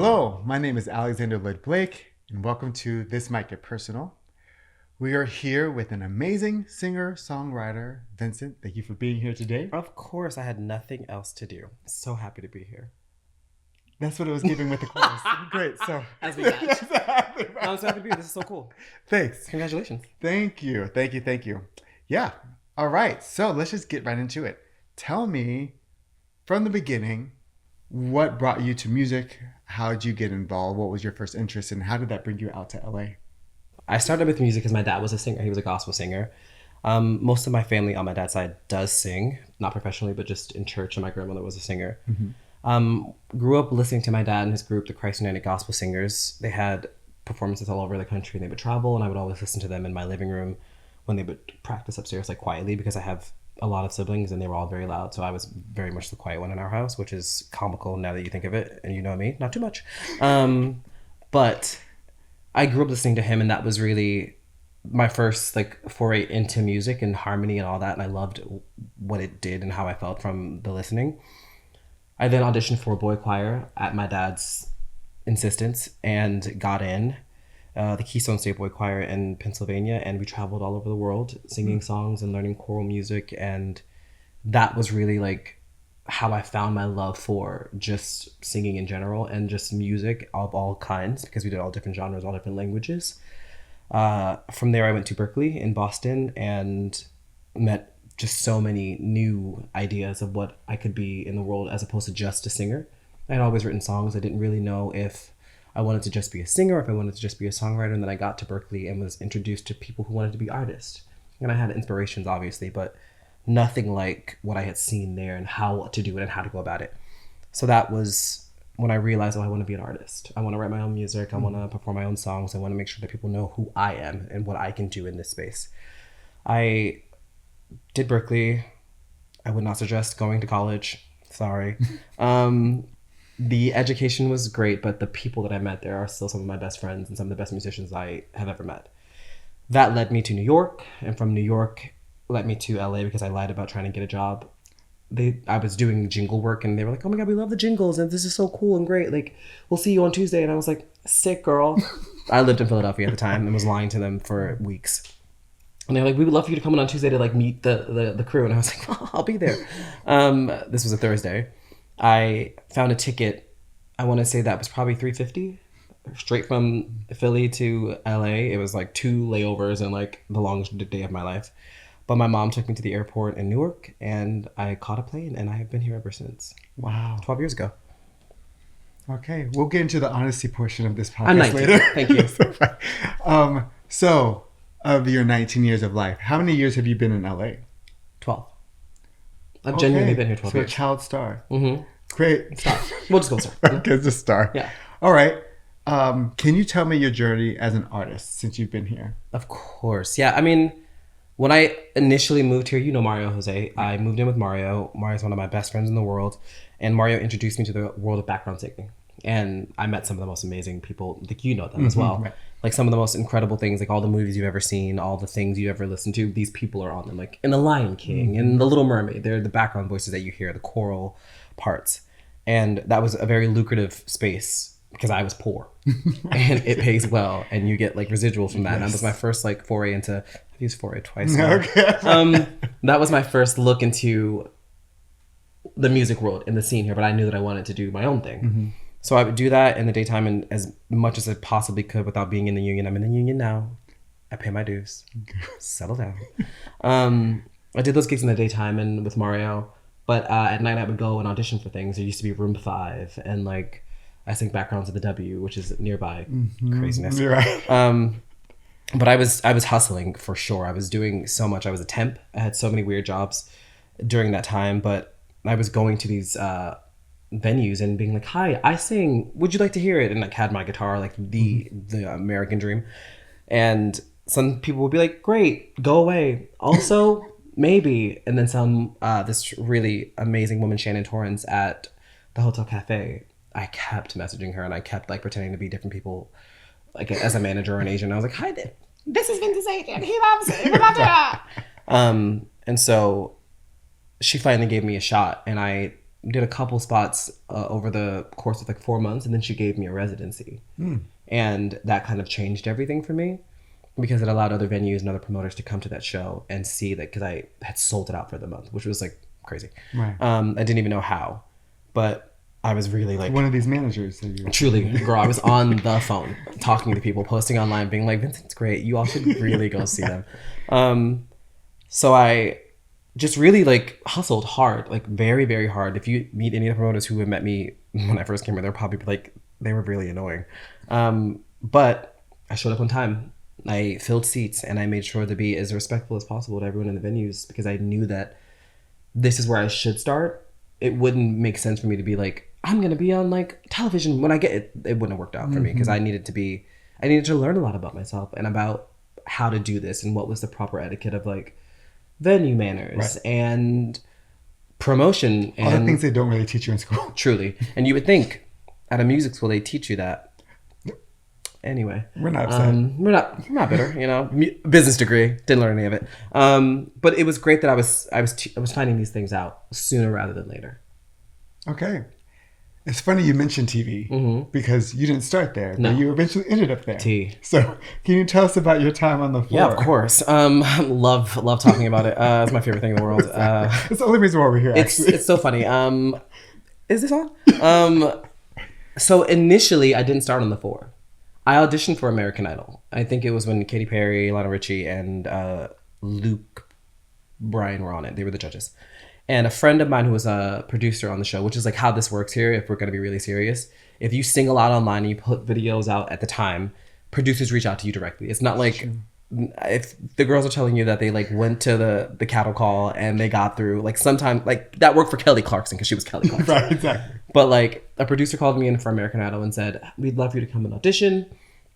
Hello, my name is Alexander Lloyd Blake, and welcome to This Might Get Personal. We are here with an amazing singer-songwriter, Vincent. Thank you for being here today. Of course, I had nothing else to do. So happy to be here. That's what it was giving with the chorus. Great. So as we match. I'm so happy to be here. This is so cool. Thanks. Congratulations. Thank you. Yeah. All right. So let's just get right into it. Tell me from the beginning, what brought you to music? How did you get involved? What was your first interest and how did that bring you out to LA? I started with music because my dad was a singer. He was a gospel singer. Most of my family on my dad's side does sing, not professionally, but just in church, and my grandmother was a singer. Grew up listening to my dad and his group, the Christ United Gospel Singers. They had performances all over the country and they would travel, and I would always listen to them in my living room when they would practice upstairs, like quietly, because I have a lot of siblings and they were all very loud. So I was very much the quiet one in our house, which is comical now that you think of it, and you know me, not too much. But I grew up listening to him, and that was really my first foray into music and harmony and all that. And I loved what it did and how I felt from the listening. I then auditioned for a boy choir at my dad's insistence and got in the Keystone State Boy Choir in Pennsylvania, and we traveled all over the world singing songs and learning choral music, and that was really how I found my love for just singing in general and just music of all kinds, because we did all different genres, all different languages. From there I went to Berkeley in Boston and met just so many new ideas of what I could be in the world as opposed to just a singer. I had always written songs. I didn't really know if I wanted to just be a singer or if I wanted to just be a songwriter. And then I got to Berkeley and was introduced to people who wanted to be artists. And I had inspirations, obviously, but nothing like what I had seen there and how to do it and how to go about it. So that was when I realized, I want to be an artist. I want to write my own music. I want to perform my own songs. I want to make sure that people know who I am and what I can do in this space. I did Berkeley. I would not suggest going to college. Sorry. The education was great, but the people that I met there are still some of my best friends and some of the best musicians I have ever met. That led me to New York, and from New York led me to LA because I lied about trying to get a job. I was doing jingle work and they were like, "Oh my God, we love the jingles and this is so cool and great. We'll see you on Tuesday." And I was like, "Sick, girl." I lived in Philadelphia at the time and was lying to them for weeks. And they're like, "We would love for you to come in on Tuesday to meet the crew." And I was like, "Oh, I'll be there." This was a Thursday. I found a ticket. I want to say that was probably $350 straight from Philly to LA. It was 2 layovers and the longest day of my life. But my mom took me to the airport in Newark and I caught a plane and I have been here ever since. Wow. 12 years ago. Okay. We'll get into the honesty portion of this podcast I'm 19. later. Thank you. So of your 19 years of life, how many years have you been in LA? 12. I've genuinely been here 12 years. So a child star. Mm-hmm. Great. Star. We'll just go star. Okay, it's a star. Yeah. All right. Can you tell me your journey as an artist since you've been here? Of course. Yeah. I mean, when I initially moved here, you know Mario Jose. I moved in with Mario. Mario's one of my best friends in the world. And Mario introduced me to the world of background singing. And I met some of the most amazing people. You know them as well. Right. Some of the most incredible things, all the movies you've ever seen, all the things you ever listened to, these people are on them. In The Lion King and The Little Mermaid, they're the background voices that you hear, the choral parts. And that was a very lucrative space because I was poor and it pays well and you get residuals from that. Yes. And that was my first foray into, I've used foray twice now. Okay. That was my first look into the music world and the scene here, but I knew that I wanted to do my own thing. Mm-hmm. So I would do that in the daytime and as much as I possibly could without being in the union. I'm in the union now. I pay my dues. Settle down. I did those gigs in the daytime and with Mario. But at night I would go and audition for things. There used to be Room 5 and I sing backgrounds at the W, which is nearby. Mm-hmm. Craziness. You're right. But I was hustling for sure. I was doing so much. I was a temp. I had so many weird jobs during that time, but I was going to these venues and being like, "Hi, I sing. Would you like to hear it?" And had my guitar, the American dream. And some people would be like, "Great, go away." Also, maybe. And then some, this really amazing woman, Shannon Torrance at the Hotel Cafe, I kept messaging her and I kept pretending to be different people, as a manager or an agent. I was like, "Hi, this is Vincent's agent. He loves it." And so she finally gave me a shot and I did a couple spots over the course of like 4 months, and then she gave me a residency. And that kind of changed everything for me because it allowed other venues and other promoters to come to that show and see that, because I had sold it out for the month, which was like crazy. Right. I didn't even know how, but I was really like one of these managers that you truly, girl, I was on the phone talking to people, posting online, being like, Vincent's great, you all should really go see them. So I just really like hustled hard, like very, very hard. If you meet any of the promoters who have met me when I first came here, they're probably like, they were really annoying. But I showed up on time. I filled seats and I made sure to be as respectful as possible to everyone in the venues, because I knew that this is where I should start. It wouldn't make sense for me to be like, I'm going to be on like television when I get it. It wouldn't have worked out for me, because I needed to learn a lot about myself and about how to do this and what was the proper etiquette of like venue manners and promotion. And all the things they don't really teach you in school. Truly. And you would think at a music school, they teach you that. Anyway, we're not upset. We're not bitter, you know. Business degree, didn't learn any of it. But it was great that I was finding these things out sooner rather than later. Okay, it's funny you mentioned TV because you didn't start there, but you eventually ended up there. So, can you tell us about your time on the floor? Yeah, of course. Love talking about it. It's my favorite thing in the world. It's the only reason why we're here. Actually, it's so funny. Is this on? So initially, I didn't start on the floor. I auditioned for American Idol. I think it was when Katy Perry, Lionel Richie, and Luke Bryan were on it. They were the judges. And a friend of mine who was a producer on the show, which is like how this works here, if we're going to be really serious. If you sing a lot online and you put videos out at the time, producers reach out to you directly. It's not like if the girls are telling you that they like went to the cattle call and they got through. Like sometimes, like that worked for Kelly Clarkson because she was Kelly Clarkson. Right, exactly. But like a producer called me in for American Idol and said, we'd love you to come and audition.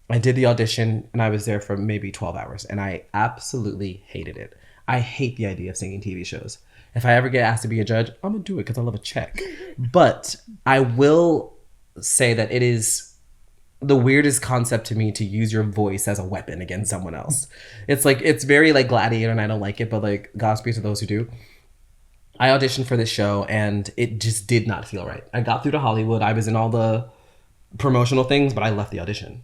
I did the audition and I was there for maybe 12 hours and I absolutely hated it. I hate the idea of singing TV shows. If I ever get asked to be a judge, I'm going to do it because I love a check. But I will say that it is the weirdest concept to me to use your voice as a weapon against someone else. It's like, it's very like Gladiator and I don't like it, but like Godspeed to those who do. I auditioned for this show and it just did not feel right. I got through to Hollywood. I was in all the promotional things, but I left the audition.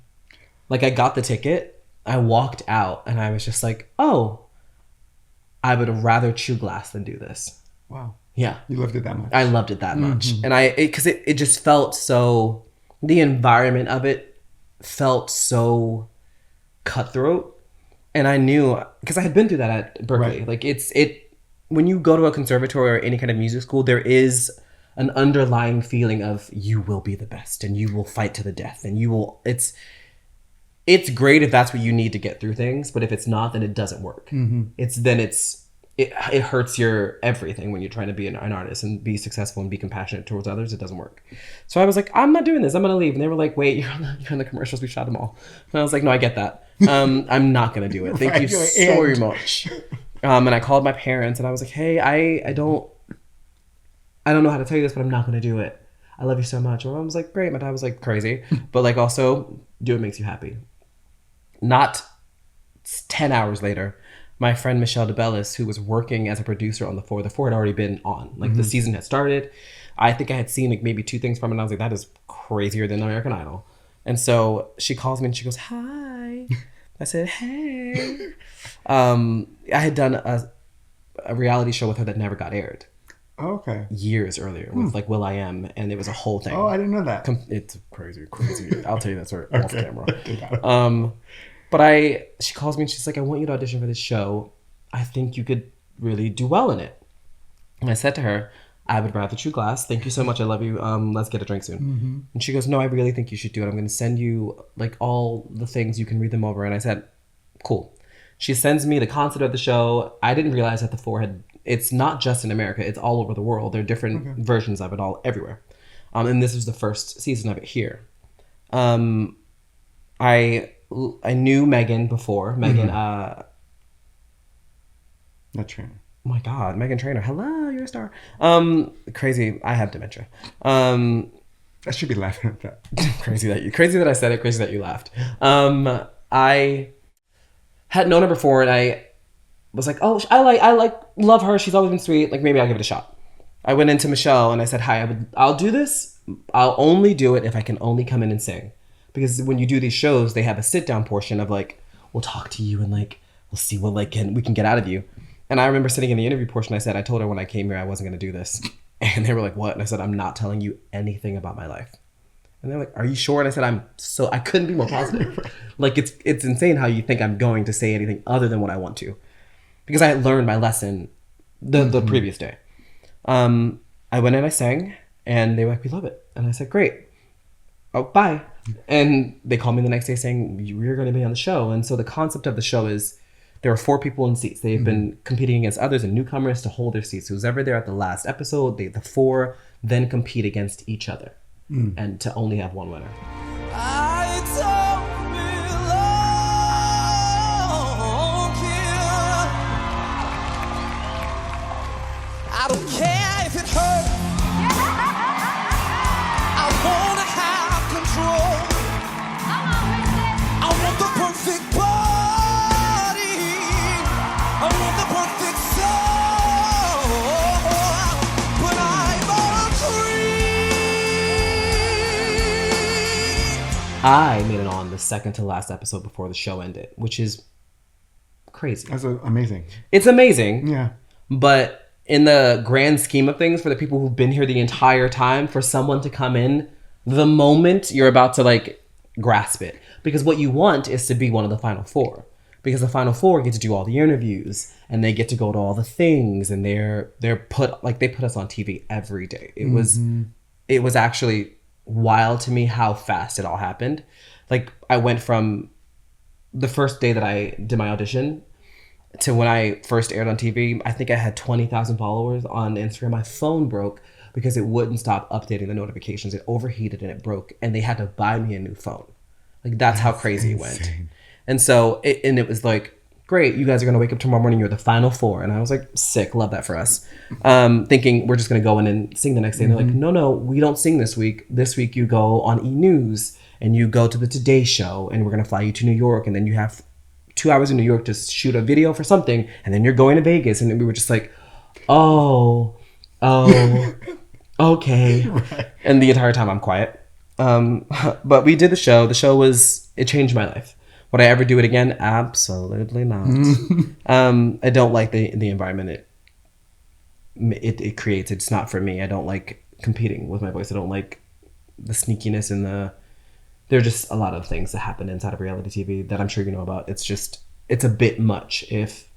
Like I got the ticket, I walked out and I was just like, oh, I would rather chew glass than do this. Wow. Yeah. You loved it that much. I loved it that much. And because it just felt so, the environment of it felt so cutthroat. And I knew, because I had been through that at Berkeley. Right. Like when you go to a conservatory or any kind of music school, there is an underlying feeling of you will be the best and you will fight to the death and you will, it's great if that's what you need to get through things, but if it's not, then it doesn't work. It hurts your everything when you're trying to be an artist and be successful and be compassionate towards others. It doesn't work. So I was like, I'm not doing this. I'm going to leave. And they were like, wait, you're in the commercials. We shot them all. And I was like, no, I get that. I'm not going to do it. Thank you so much. And I called my parents and I was like, hey, I don't know how to tell you this, but I'm not going to do it. I love you so much. My mom was like, great. My dad was like, crazy. But like also, do what makes you happy. Not 10 hours later, my friend Michelle DeBellis, who was working as a producer on the floor had already been on. Like the season had started. I think I had seen like maybe 2 things from it. And I was like, that is crazier than American Idol. And so she calls me and she goes, hi. I said, hey. I had done a reality show with her that never got aired. Oh, okay. Years earlier with like will.i.am, and it was a whole thing. Oh, I didn't know that. It's crazy. I'll tell you that story off camera. But she calls me and she's like, I want you to audition for this show. I think you could really do well in it. And I said to her, I would rather chew glass. Thank you so much. I love you. Let's get a drink soon. And she goes, no, I really think you should do it. I'm going to send you like all the things. You can read them over. And I said, cool. She sends me the concept of the show. I didn't realize that the forehead, it's not just in America. It's all over the world. There are different versions of it all everywhere. And this is the first season of it here. I knew Megan before. Megan, Not Trainer. Oh my God, Megan Trainor. Hello, you're a star. Crazy. I have dementia. I should be laughing at that. Crazy that I said it. Crazy that you laughed. I had known her before, and I was like, oh, I love her. She's always been sweet. Like maybe I'll give it a shot. I went into Michelle and I said, hi, I'll do this. I'll only do it if I can only come in and sing. Because when you do these shows, they have a sit down portion of like, we'll talk to you and like, we'll see what like we can get out of you. And I remember sitting in the interview portion, I told her when I came here, I wasn't going to do this. And they were like, what? And I said, I'm not telling you anything about my life. And they're like, are you sure? And I said, I couldn't be more positive. Like, it's insane how you think I'm going to say anything other than what I want to. Because I had learned my lesson the previous day. I went and I sang, and they were like, we love it. And I said, great. Oh, bye. And they called me the next day saying, you're going to be on the show. And so the concept of the show is there are 4 people in seats. They've been competing against others and newcomers to hold their seats. Who's ever there at the last episode, the 4 then compete against each other and to only have one winner. I don't belong here. I don't care if it hurts. I wanna have control. I want the perfect body. I want the perfect soul. But I'm a creep. I made it on the second to last episode before the show ended, which is crazy. That's amazing. It's amazing. Yeah. But in the grand scheme of things, for the people who've been here the entire time, for someone to come in the moment you're about to like grasp it. Because what you want is to be one of the final 4. Because the final 4 get to do all the interviews and they get to go to all the things, and they're put like, they put us on TV every day. It was actually wild to me how fast it all happened. Like, I went from the first day that I did my audition to when I first aired on TV. I think I had 20,000 followers on Instagram. My phone broke because it wouldn't stop updating the notifications. It overheated and it broke, and they had to buy me a new phone. Like, that's how crazy it went. And so it was like, great, you guys are gonna wake up tomorrow morning, you're the final 4. And I was like, sick, love that for us. Thinking we're just gonna go in and sing the next day. And they're like, no, we don't sing this week. This week you go on E! News and you go to the Today Show, and we're gonna fly you to New York, and then you have 2 hours in New York to shoot a video for something, and then you're going to Vegas. And we were just like, oh, okay. Right. And the entire time I'm quiet. But we did the show. The show it changed my life. Would I ever do it again? Absolutely not. I don't like the environment it creates. It's not for me. I don't like competing with my voice. I don't like the sneakiness and there are just a lot of things that happen inside of reality TV that I'm sure you know about. It's a bit much if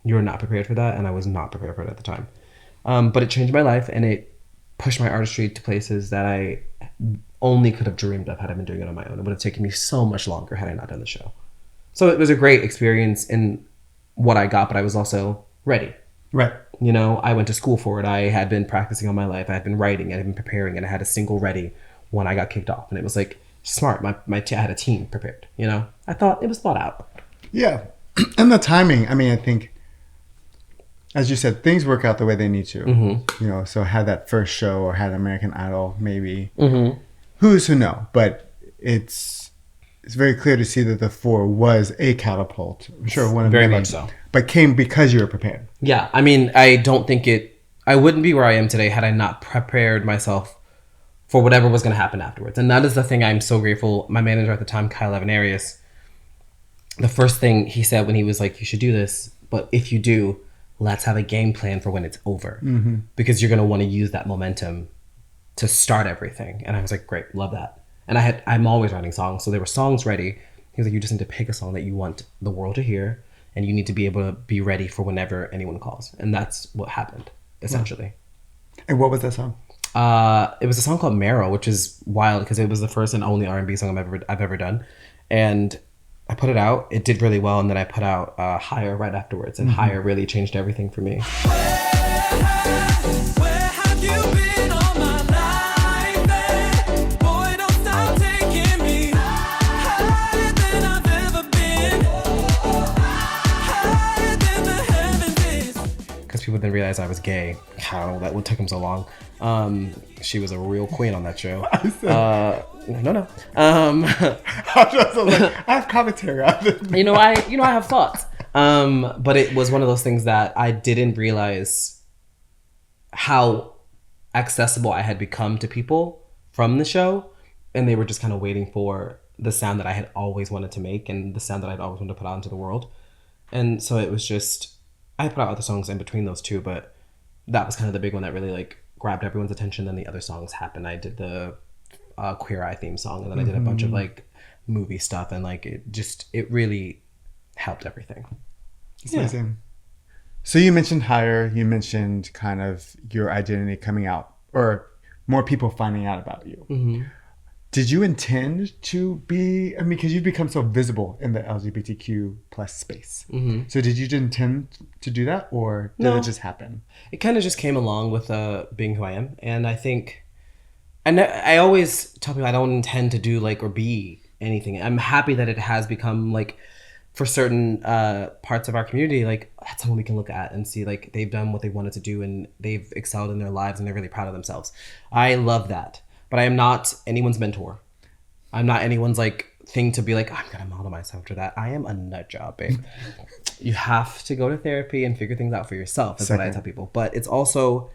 you're not prepared for that, and I was not prepared for it at the time. But it changed my life, and it pushed my artistry to places that I only could have dreamed of had I been doing it on my own. It would have taken me so much longer had I not done the show. So it was a great experience in what I got, but I was also ready. Right. You know, I went to school for it. I had been practicing all my life. I had been writing. I had been preparing, and I had a single ready when I got kicked off. And it was like smart. I had a team prepared. You know, I thought it was thought out. Yeah, and the timing. I mean, I think, as you said, things work out the way they need to. You know, so had that first show or had American Idol, maybe. Who's to know? But it's very clear to see that the 4 was a catapult. I'm sure one of very many, much so. But came because you were prepared. Yeah, I mean, I don't think I wouldn't be where I am today had I not prepared myself for whatever was going to happen afterwards. And that is the thing I'm so grateful. My manager at the time, Kyle Avenarius, the first thing he said when he was like, you should do this, but if you do, let's have a game plan for when it's over. Because you're going to want to use that momentum to start everything. And I was like, great, love that. And I'm always writing songs, so there were songs ready. He was like, you just need to pick a song that you want the world to hear, and you need to be able to be ready for whenever anyone calls. And that's what happened, essentially. And what was that song? It was a song called Marrow, which is wild because it was the first and only R&B song I've ever done. And I put it out. It did really well, and then I put out Higher right afterwards, and Higher really changed everything for me. Where have you been all my life, babe? Boy, don't stop taking me higher than I've ever been, higher than the heavens is. Because people didn't realize I was gay. How that would take them so long. She was a real queen on that show. No. I have commentary on it. I have thoughts. But it was one of those things that I didn't realize how accessible I had become to people from the show, and they were just kind of waiting for the sound that I had always wanted to make and the sound that I'd always wanted to put out into the world. And so it was just, I put out other songs in between those two, but that was kind of the big one that really like grabbed everyone's attention. Then the other songs happened. I did the Queer Eye theme song, and then I did a bunch of like movie stuff, and like it really helped everything. It's amazing. So you mentioned Higher, you mentioned kind of your identity coming out, or more people finding out about you. Mm-hmm. Did you intend to be, I mean, because you've become so visible in the LGBTQ plus space. Mm-hmm. So did you intend to do that, or did No. it just happen? It kind of just came along with being who I am. And I think, I always tell people I don't intend to do like or be anything. I'm happy that it has become like, for certain parts of our community, like that's someone we can look at and see like they've done what they wanted to do and they've excelled in their lives and they're really proud of themselves. I love that. But I am not anyone's mentor. I'm not anyone's like thing to be like, I'm gonna model myself after that. I am a nut job, babe. You have to go to therapy and figure things out for yourself, is what I tell people. But it's also,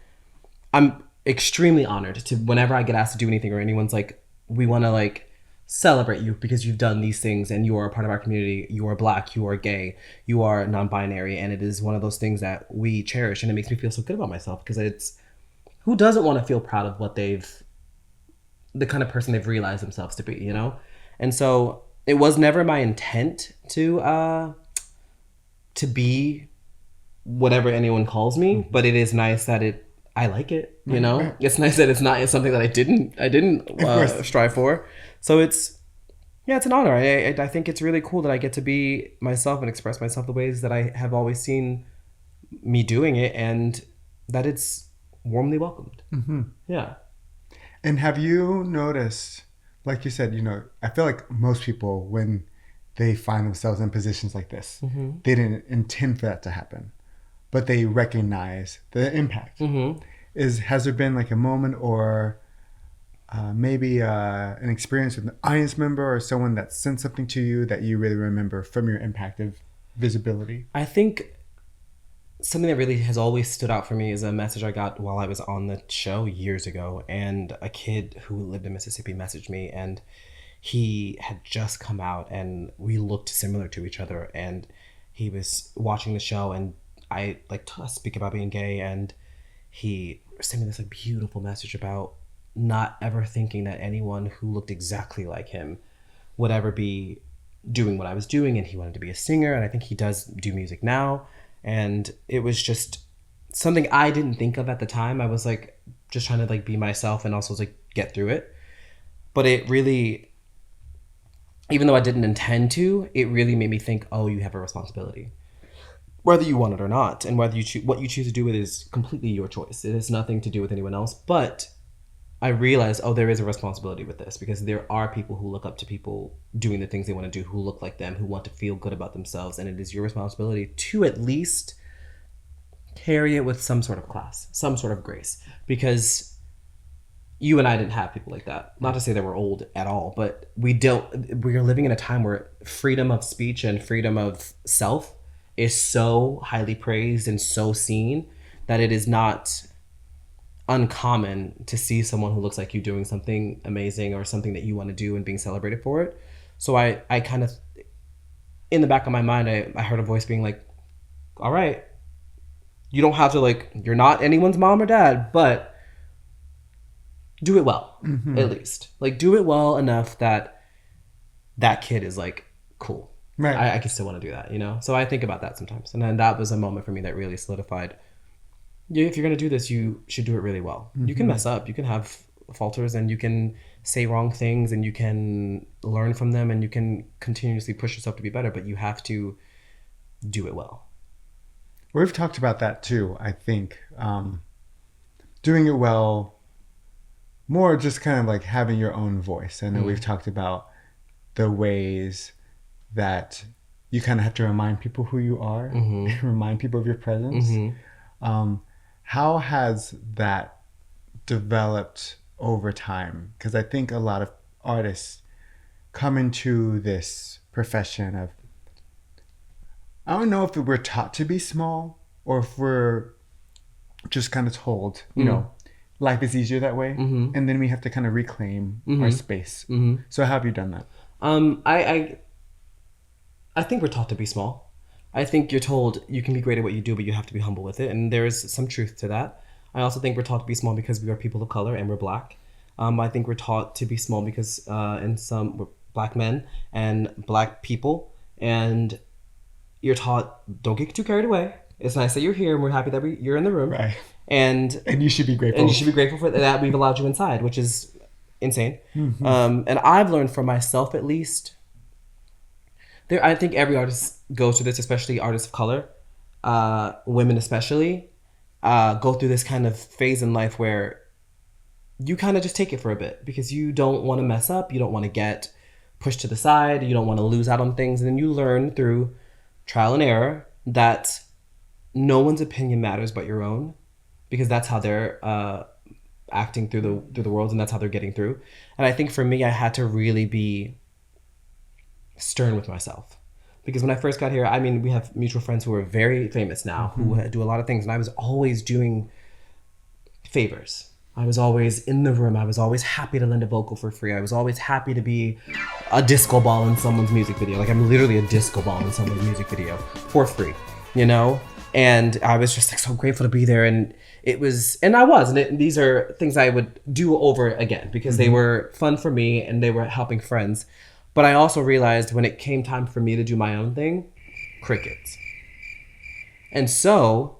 I'm extremely honored to whenever I get asked to do anything or anyone's like, we wanna like celebrate you because you've done these things and you are a part of our community. You are Black, you are gay, you are non-binary, and it is one of those things that we cherish, and it makes me feel so good about myself because it's, who doesn't want to feel proud of what the kind of person they've realized themselves to be, you know? And so it was never my intent to be whatever anyone calls me, but it is nice that I like it, you know? It's nice that it's something that I didn't strive for. So it's an honor. I think it's really cool that I get to be myself and express myself the ways that I have always seen me doing it, and that it's warmly welcomed. Mm-hmm. Yeah. And have you noticed, like you said, you know, I feel like most people, when they find themselves in positions like this, they didn't intend for that to happen, but they recognize the impact. Mm-hmm. Has there been like a moment or maybe an experience with an audience member or someone that sent something to you that you really remember from your impact of visibility? I think something that really has always stood out for me is a message I got while I was on the show years ago, and a kid who lived in Mississippi messaged me, and he had just come out and we looked similar to each other, and he was watching the show, and I like speak about being gay, and he sent me this like beautiful message about not ever thinking that anyone who looked exactly like him would ever be doing what I was doing, and he wanted to be a singer, and I think he does do music now. And it was just something I didn't think of at the time. I was like just trying to like be myself and also like get through it. But it really, even though I didn't intend to, it really made me think, oh, you have a responsibility, whether you want it or not. And whether what you choose to do with it is completely your choice. It has nothing to do with anyone else. But I realized, oh, there is a responsibility with this, because there are people who look up to people doing the things they want to do, who look like them, who want to feel good about themselves. And it is your responsibility to at least carry it with some sort of class, some sort of grace, because you and I didn't have people like that. Not to say that we're old at all, but we're living in a time where freedom of speech and freedom of self is so highly praised and so seen that it is not uncommon to see someone who looks like you doing something amazing or something that you want to do and being celebrated for it. So I kind of, in the back of my mind, I heard a voice being like, all right, you don't have to like, you're not anyone's mom or dad, but do it well, at least. Like, do it well enough that that kid is like, cool. Right. I can still want to do that, you know? So I think about that sometimes. And then that was a moment for me that really solidified, if you're going to do this, you should do it really well. You can mess up, you can have falters, and you can say wrong things, and you can learn from them, and you can continuously push yourself to be better, but you have to do it well. We've talked about that too, I think. Doing it well, more just kind of like having your own voice. I know we've talked about the ways that you kind of have to remind people who you are, remind people of your presence. How has that developed over time? Because I think a lot of artists come into this profession of, I don't know if we're taught to be small or if we're just kind of told, you know, life is easier that way, and then we have to kind of reclaim our space. So how have you done that? I think we're taught to be small. I think you're told you can be great at what you do, but you have to be humble with it, and there is some truth to that. I also think we're taught to be small because we are people of color and we're black. I think we're taught to be small because we're black men and black people, and you're taught don't get too carried away. It's nice that you're here, and we're happy that you're in the room, Right. And you should be grateful. And you should be grateful for that we've allowed you inside, which is insane. And I've learned for myself, at least. I think every artist goes through this, especially artists of color, women especially, go through this kind of phase in life where you kind of just take it for a bit because you don't want to mess up, you don't want to get pushed to the side, you don't want to lose out on things, and then you learn through trial and error that no one's opinion matters but your own, because that's how they're acting through the world, and that's how they're getting through. And I think for me, I had to really be stern with myself, because when I first got here, I mean, we have mutual friends who are very famous now, who do a lot of things, and I was always doing favors. I was always in the room. I was always happy to lend a vocal for free. I was always happy to be a disco ball in someone's music video. Like, I'm literally a disco ball in someone's music video for free, you know? And I was just like so grateful to be there. And it was, and I was, and these are things I would do over again because they were fun for me and they were helping friends. But I also realized when it came time for me to do my own thing, crickets. And so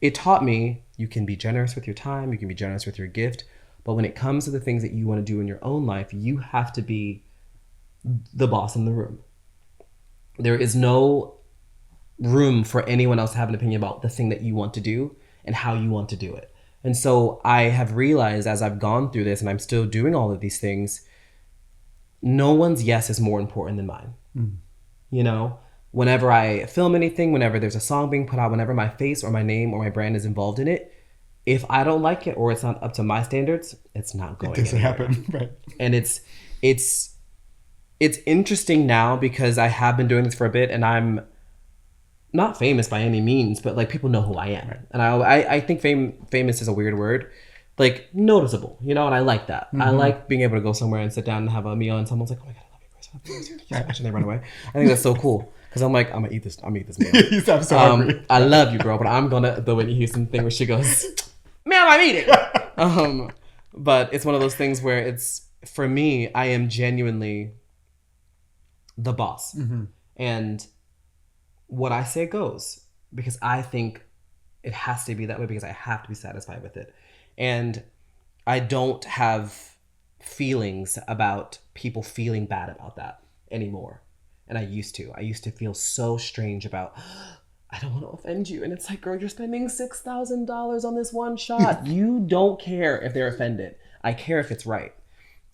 it taught me you can be generous with your time, you can be generous with your gift, but when it comes to the things that you want to do in your own life, you have to be the boss in the room. There is no room for anyone else to have an opinion about the thing that you want to do and how you want to do it. And so I have realized as I've gone through this and I'm still doing all of these things, no one's yes is more important than mine. You know, whenever I film anything, whenever there's a song being put out, whenever my face or my name or my brand is involved in it, if I don't like it or it's not up to my standards, it's not going. It doesn't happen, right? And it's interesting now because I have been doing this for a bit and I'm not famous by any means, but like people know who I am, right. And I think famous is a weird word, like noticeable, you know, and I like that. I like being able to go somewhere and sit down and have a meal and someone's like, oh my god, I love you, Chris. And they run away. I think that's so cool. Because I'm like, I'm gonna eat this meal. I'm so hungry. I love you, girl, but I'm gonna the Whitney Houston thing where she goes, "Man, I'm eating." But it's one of those things where it's, for me, I am genuinely the boss, and what I say goes, because I think it has to be that way because I have to be satisfied with it, and I don't have feelings about people feeling bad about that anymore. And I used to feel so strange about, I don't want to offend you. And it's like, girl, you're spending $6,000 on this one shot. You don't care if they're offended. I care if it's right.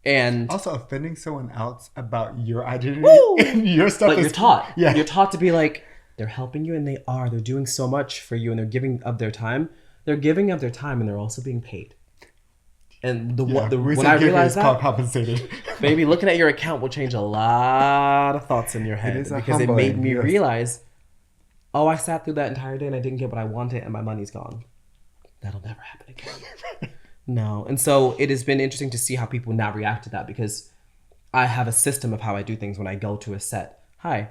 And also offending someone else about your identity and your stuff. But you're taught. Yeah. You're taught to be like, they're helping you, and they are. They're doing so much for you, and they're giving of their time. They're giving of their time, and they're also being paid. And when I realized that, compensated. Baby, looking at your account will change a lot of thoughts in your head because it made me realize, oh, I sat through that entire day and I didn't get what I wanted and my money's gone. That'll never happen again. No. And so it has been interesting to see how people now react to that because I have a system of how I do things when I go to a set. Hi,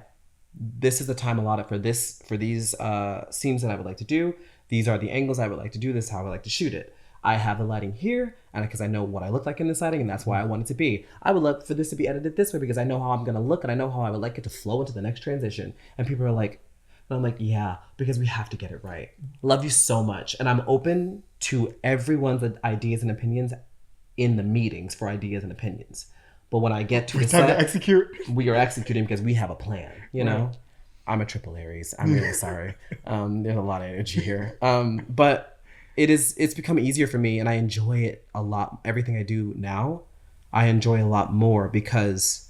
this is the time allotted for these scenes that I would like to do. These are the angles I would like to do. This is how I would like to shoot it. I have the lighting here, and because I know what I look like in this lighting, and that's why I want it to be. I would love for this to be edited this way because I know how I'm going to look, and I know how I would like it to flow into the next transition. And people are like, and I'm like, yeah, because we have to get it right. Love you so much. And I'm open to everyone's ideas and opinions in the meetings for ideas and opinions. But when I get to the set, to execute. We are executing because we have a plan, you know? Right. I'm a triple Aries. I'm really sorry. There's a lot of energy here. But it's become easier for me and I enjoy it a lot. Everything I do now, I enjoy a lot more because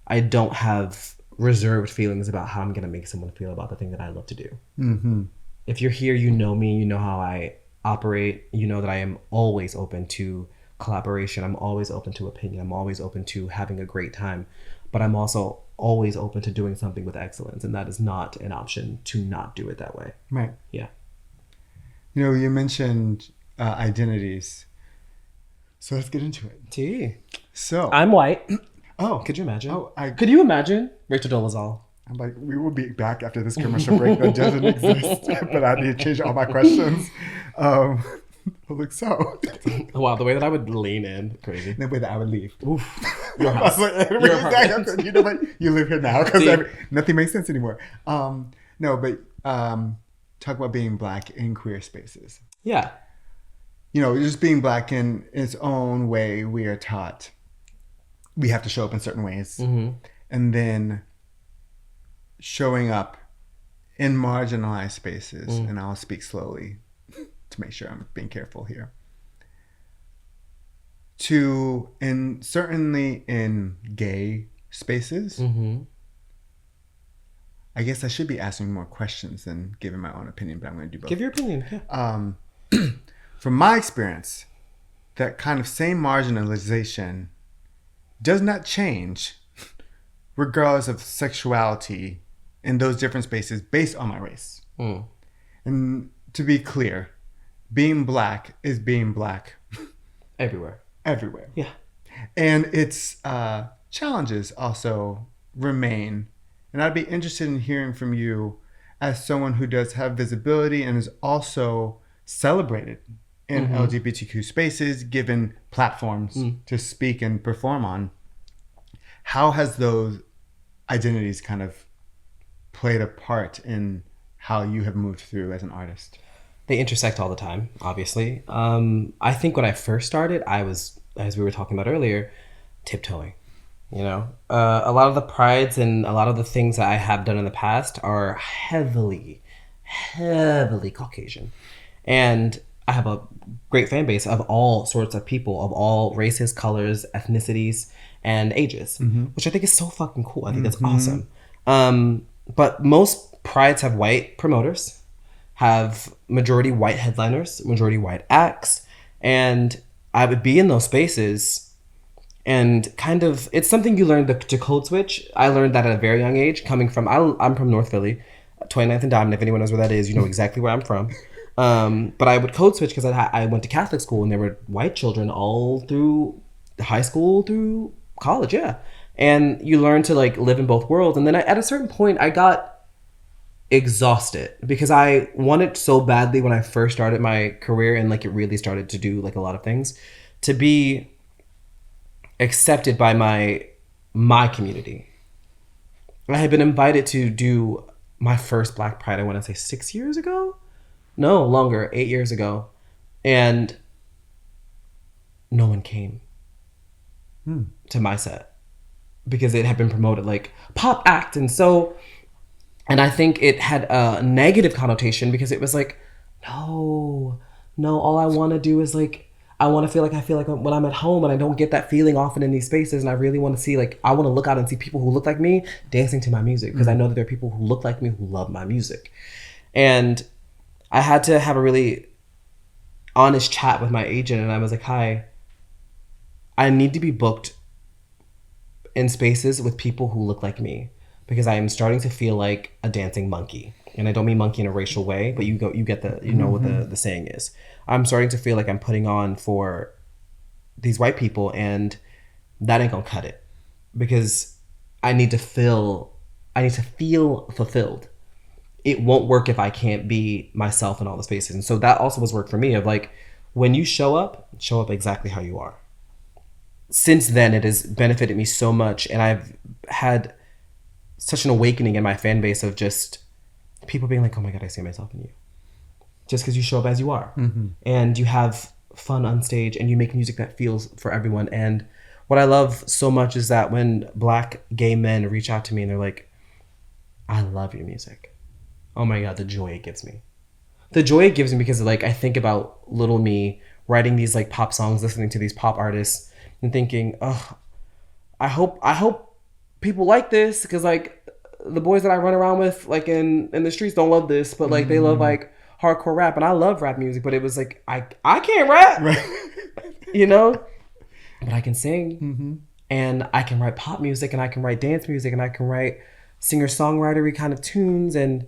I don't have reserved feelings about how I'm going to make someone feel about the thing that I love to do. If you're here, you know me, you know how I operate, you know that I am always open to collaboration. I'm always open to opinion. I'm always open to having a great time, but I'm also always open to doing something with excellence. And that is not an option to not do it that way. Right. Yeah. You know, you mentioned identities. So let's get into it. T. So, I'm white. oh, Could you imagine? Oh, Could you imagine? Rachel Dolezal. I'm like, we will be back after this commercial break that doesn't exist, but I need to change all my questions. Look, so Wow, the way that I would lean in, crazy. the way that I would leave. Oof. Your I house. was like, Your apartment. you know what? You live here now See? because nothing makes sense anymore. No, but talk about being Black in queer spaces. Yeah. You know, just being Black in its own way, we are taught we have to show up in certain ways. Mm-hmm. And then showing up in marginalized spaces, and I'll speak slowly to make sure I'm being careful here. And certainly in gay spaces, I guess I should be asking more questions than giving my own opinion, but I'm going to do both. Give your opinion. Yeah. From my experience, that kind of same marginalization does not change regardless of sexuality in those different spaces based on my race. And to be clear, being Black is being Black Everywhere. everywhere. Yeah. And its challenges also remain. And I'd be interested in hearing from you as someone who does have visibility and is also celebrated in LGBTQ spaces, given platforms to speak and perform on. How has those identities kind of played a part in how you have moved through as an artist? They intersect all the time, obviously. I think when I first started, I was, as we were talking about earlier, tiptoeing. You know, a lot of the prides and a lot of the things that I have done in the past are heavily Caucasian. And I have a great fan base of all sorts of people, of all races, colors, ethnicities, and ages, which I think is so fucking cool. I think that's awesome. But most prides have white promoters, have majority white headliners, majority white acts, and I would be in those spaces and kind of, it's something you learn to code switch. I learned that at a very young age, coming from, I'm from North Philly, 29th and Diamond. If anyone knows where that is, you know exactly where I'm from. But I would code switch because I went to Catholic school and there were white children all through high school through college, yeah. And you learn to like live in both worlds. And then at a certain point, I got exhausted because I wanted so badly when I first started my career and like it really started to do like a lot of things to be accepted by my community. I had been invited to do my first Black Pride, I want to say 6 years ago. No, longer, 8 years ago. And no one came to my set because it had been promoted like pop act. And I think it had a negative connotation because it was like, no, all I want to do is like, I want to feel like when I'm at home and I don't get that feeling often in these spaces. And I really want to see, like, I want to look out and see people who look like me dancing to my music because I know that there are people who look like me who love my music. And I had to have a really honest chat with my agent, and I was like, hi, I need to be booked in spaces with people who look like me because I am starting to feel like a dancing monkey. And I don't mean monkey in a racial way, but you get what the saying is. I'm starting to feel like I'm putting on for these white people, and that ain't gonna cut it because I need to feel fulfilled. It won't work if I can't be myself in all the spaces. And so that also was work for me of like, when you show up exactly how you are. Since then, it has benefited me so much. And I've had such an awakening in my fan base of just people being like, oh my God, I see myself in you. Just because you show up as you are. And you have fun on stage and you make music that feels for everyone. And what I love so much is that when Black gay men reach out to me and they're like, I love your music. Oh my God, the joy it gives me. The joy it gives me because like I think about little me writing these like pop songs, listening to these pop artists and thinking, oh, I hope people like this because like the boys that I run around with like in the streets don't love this, but like they love like hardcore rap, and I love rap music, but it was like I can't rap, right. You know, but I can sing and I can write pop music and I can write dance music and I can write singer-songwritery kind of tunes. And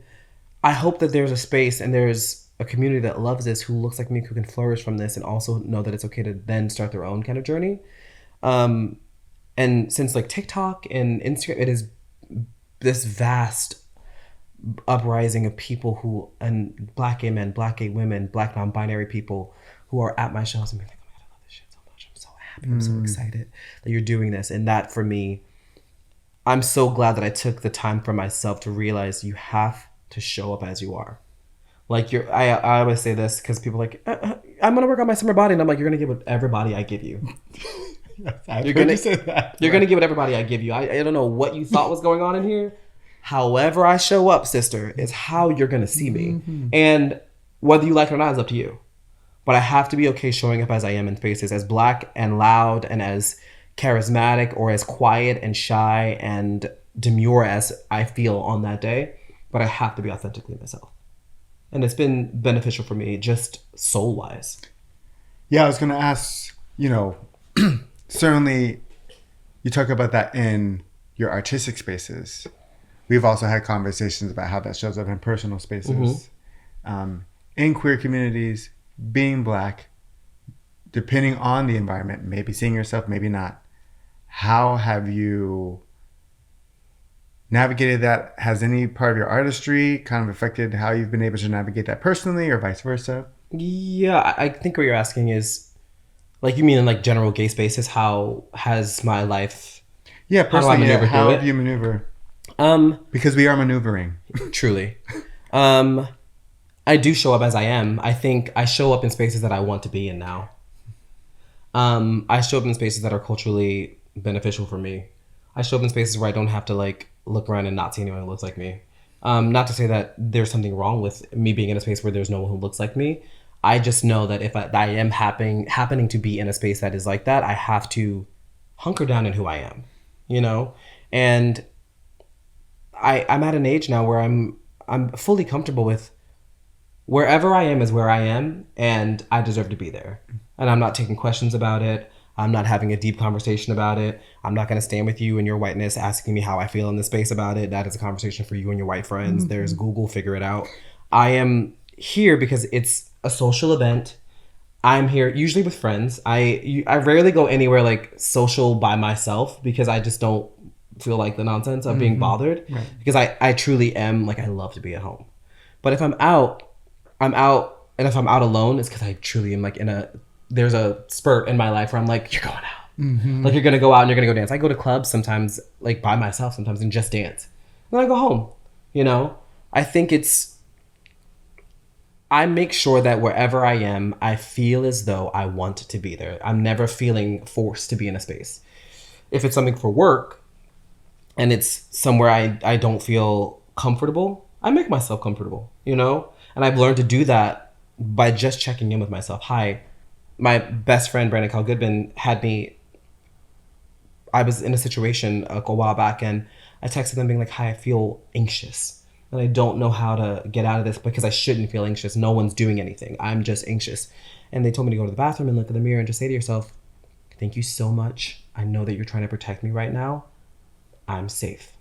I hope that there's a space and there's a community that loves this, who looks like me, who can flourish from this, and also know that it's okay to then start their own kind of journey. And since like TikTok and Instagram, it is this vast uprising of people who, and black gay men, black gay women, black non-binary people who are at my shows and be like, oh my god, I love this shit so much. I'm so happy. I'm so excited that you're doing this. And that for me, I'm so glad that I took the time for myself to realize you have to show up as you are. Like I always say this because people are like, I'm gonna work on my summer body, and I'm like, you're gonna give whatever body I give you. You're gonna say that. You're gonna give whatever body I give you. I don't know what you thought was going on in here. However I show up, sister, is how you're gonna see me, and whether you like it or not is up to you. But I have to be okay showing up as I am in spaces, as black and loud and as charismatic, or as quiet and shy and demure as I feel on that day. But I have to be authentically myself. And it's been beneficial for me, just soul-wise. Yeah, I was going to ask, certainly you talk about that in your artistic spaces. We've also had conversations about how that shows up in personal spaces. In queer communities, being black, depending on the environment, maybe seeing yourself, maybe not. How have you navigated that? Has any part of your artistry kind of affected how you've been able to navigate that personally, or vice versa? Yeah, I think what you're asking is, like, you mean in like general gay spaces, how has my life... Yeah, personally, how through have you maneuver? Because we are maneuvering. Truly. I do show up as I am. I think I show up in spaces that I want to be in now. I show up in spaces that are culturally beneficial for me. I show up in spaces where I don't have to like look around and not see anyone who looks like me. Not to say that there's something wrong with me being in a space where there's no one who looks like me. I just know that if I am happening to be in a space that is like that, I have to hunker down in who I am, And I'm at an age now where I'm fully comfortable with wherever I am is where I am, and I deserve to be there. And I'm not taking questions about it. I'm not having a deep conversation about it. I'm not going to stand with you in your whiteness asking me how I feel in this space about it. That is a conversation for you and your white friends. Mm-hmm. There's Google, figure it out. I am here because it's a social event. I'm here usually with friends. I rarely go anywhere like social by myself because I just don't feel like the nonsense of being bothered. Right. Because I truly am, like, I love to be at home. But if I'm out. And if I'm out alone, it's because I truly am like there's a spurt in my life where I'm like, you're going out. Mm-hmm. Like, you're going to go out and you're going to go dance. I go to clubs sometimes, like by myself sometimes, and just dance. And then I go home, I think I make sure that wherever I am, I feel as though I want to be there. I'm never feeling forced to be in a space. If it's something for work and it's somewhere I don't feel comfortable, I make myself comfortable, And I've learned to do that by just checking in with myself. Hi, my best friend, Brandon Kyle Goodman, I was in a situation a while back, and I texted them being like, hi, I feel anxious. And I don't know how to get out of this because I shouldn't feel anxious. No one's doing anything. I'm just anxious. And they told me to go to the bathroom and look in the mirror and just say to yourself, thank you so much. I know that you're trying to protect me right now. I'm safe.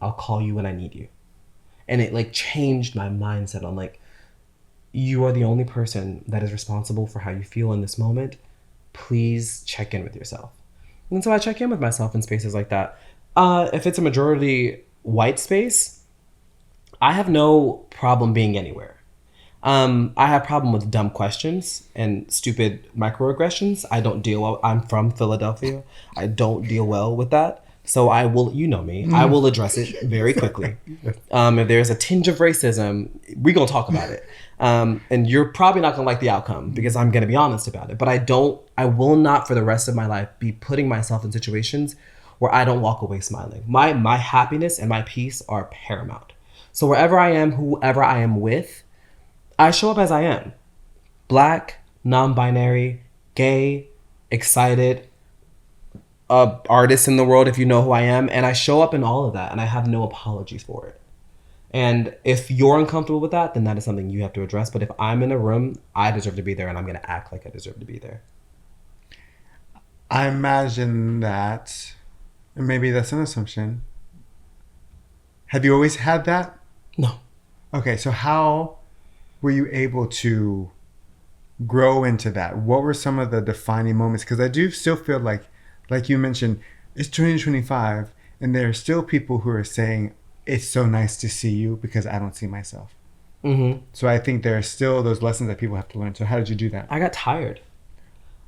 I'll call you when I need you. And it like changed my mindset on like, you are the only person that is responsible for how you feel in this moment. Please check in with yourself. And so I check in with myself in spaces like that. If it's a majority white space, I have no problem being anywhere. I have problem with dumb questions and stupid microaggressions. I don't deal well. I'm from Philadelphia. I don't deal well with that. So I will, you know me, I will address it very quickly. If there's a tinge of racism, we're going to talk about it. And you're probably not going to like the outcome because I'm going to be honest about it. But I will not for the rest of my life be putting myself in situations where I don't walk away smiling. My happiness and my peace are paramount. So wherever I am, whoever I am with, I show up as I am. Black, non-binary, gay, excited, artist in the world, if you know who I am. And I show up in all of that, and I have no apologies for it. And if you're uncomfortable with that, then that is something you have to address. But if I'm in a room, I deserve to be there, and I'm going to act like I deserve to be there. I imagine that, and maybe that's an assumption. Have you always had that? No. Okay, so how were you able to grow into that? What were some of the defining moments? Because I do still feel like you mentioned, it's 2025, and there are still people who are saying, it's so nice to see you because I don't see myself. Mm-hmm. So I think there are still those lessons that people have to learn. So how did you do that? I got tired.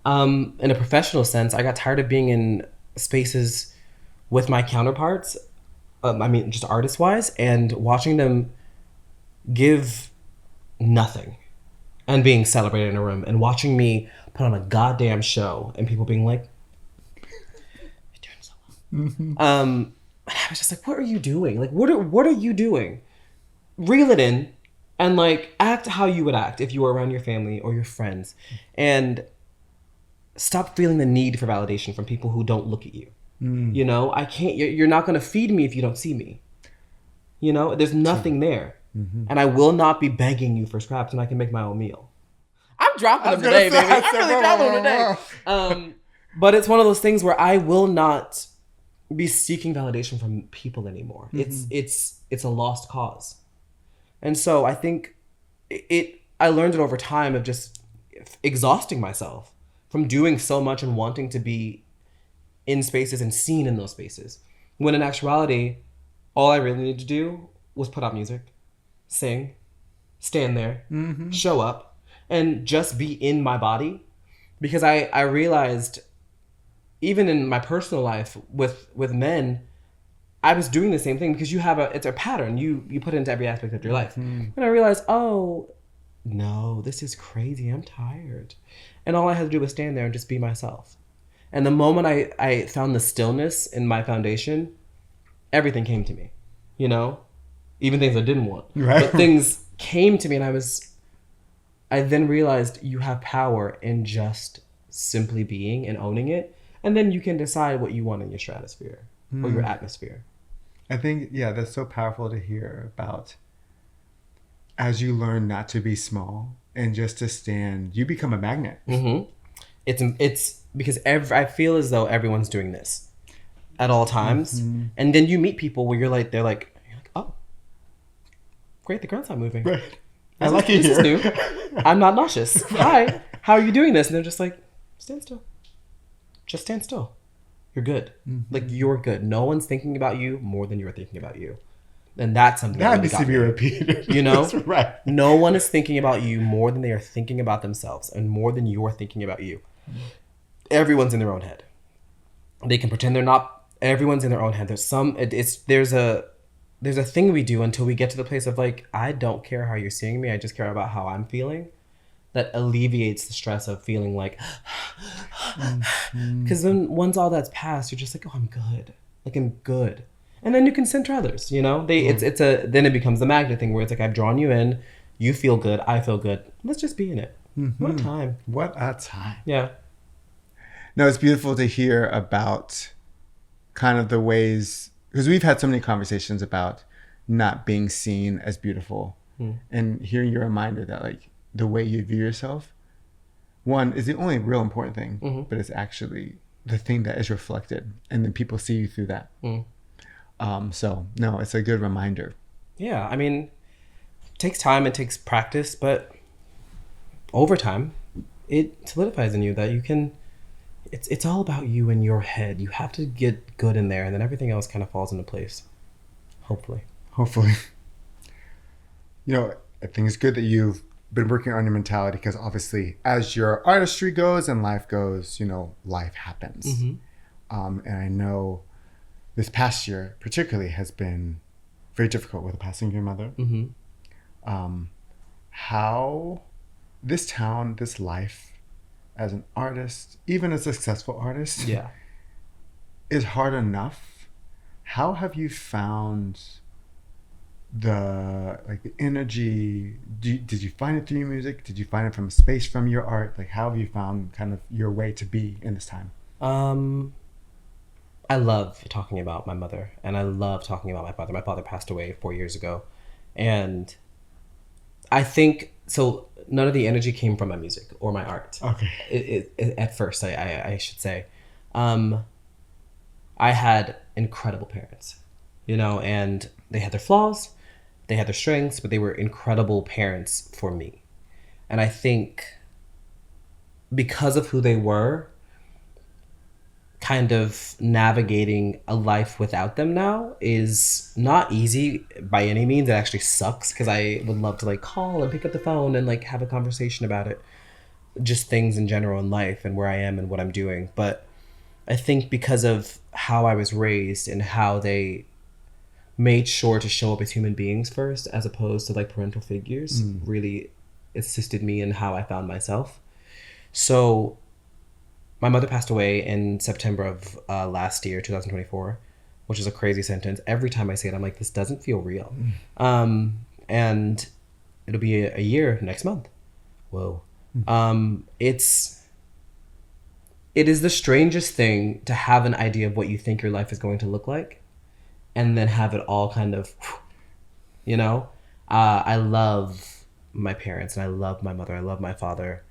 In a professional sense, I got tired of being in spaces with my counterparts. I mean, just artist-wise, and watching them give nothing and being celebrated in a room, and watching me put on a goddamn show and people being like, "You're doing so well." And I was just like, "What are you doing? Like, what are you doing? Reel it in, and like act how you would act if you were around your family or your friends, and stop feeling the need for validation from people who don't look at you. You know, I can't. You're not gonna feed me if you don't see me. You know, there's nothing there, and I will not be begging you for scraps, and I can make my own meal. I'm dropping them today, baby. I'm really dropping them today. But it's one of those things where I will not be seeking validation from people anymore. It's a lost cause, and so I think I learned it over time of just exhausting myself from doing so much and wanting to be in spaces and seen in those spaces. When in actuality, all I really needed to do was put out music, sing, stand there, show up, and just be in my body. Because I realized, even in my personal life with men, I was doing the same thing because it's a pattern. You put it into every aspect of your life. And I realized, oh, no, this is crazy. I'm tired. And all I had to do was stand there and just be myself. And the moment I found the stillness in my foundation, everything came to me, you know, even things I didn't want, but things came to me, and I then realized you have power in just simply being and owning it. And then you can decide what you want in your stratosphere or your atmosphere. I think, yeah, that's so powerful to hear about. As you learn not to be small and just to stand, you become a magnet. It's because I feel as though everyone's doing this at all times, and then you meet people where you're like, oh, great, the ground's not moving. Right. I like it here. here. This is new. I'm not nauseous. Hi, how are you doing this? And they're just like, stand still. Just stand still. You're good. Like, you're good. No one's thinking about you more than you're thinking about you. And that's something that really needs to be repeated. You know? That's right. No one is thinking about you more than they are thinking about themselves, and more than you're thinking about you. Everyone's in their own head. They can pretend they're not. Everyone's in their own head. There's a thing we do until we get to the place of like, I don't care how you're seeing me. I just care about how I'm feeling. That alleviates the stress of feeling like, because then once all that's passed, you're just like, oh, I'm good. Like, I'm good. And then you can center others, you know? Then it becomes the magnet thing where it's like, I've drawn you in, you feel good, I feel good. Let's just be in it. What a time. What a time. Yeah. No, it's beautiful to hear about kind of the ways, because we've had so many conversations about not being seen as beautiful, and hearing your reminder that like the way you view yourself, one, is the only real important thing, but it's actually the thing that is reflected, and then people see you through that. So no, it's a good reminder. Yeah, I mean, it takes time, it takes practice, but over time, it solidifies in you that you can. It's all about you in your head. You have to get good in there, and then everything else kind of falls into place. Hopefully. You know, I think it's good that you've been working on your mentality, because obviously, as your artistry goes and life goes, you know, life happens. And I know this past year particularly has been very difficult with the passing of your mother. How this town, this life as an artist, even a successful artist, is hard enough. How have you found the energy? Did you find it through your music? Did you find it from a space from your art? Like, how have you found kind of your way to be in this time? I love talking about my mother, and I love talking about my father. My father passed away 4 years ago, and I think so. None of the energy came from my music or my art. Okay. At first, I should say, I had incredible parents, you know, and they had their flaws, They had their strengths, but they were incredible parents for me. And I think because of who they were, kind of navigating a life without them now is not easy by any means. It actually sucks because I would love to like call and pick up the phone and like have a conversation about it, just things in general in life and where I am and what I'm doing. But I think because of how I was raised and how they made sure to show up as human beings first as opposed to like parental figures really assisted me in how I found myself. So my mother passed away in September of last year, 2024, which is a crazy sentence. Every time I say it, I'm like, this doesn't feel real. And it'll be a year next month. Whoa. It is the strangest thing to have an idea of what you think your life is going to look like and then have it all kind of, you know? I love my parents and I love my mother. I love my father.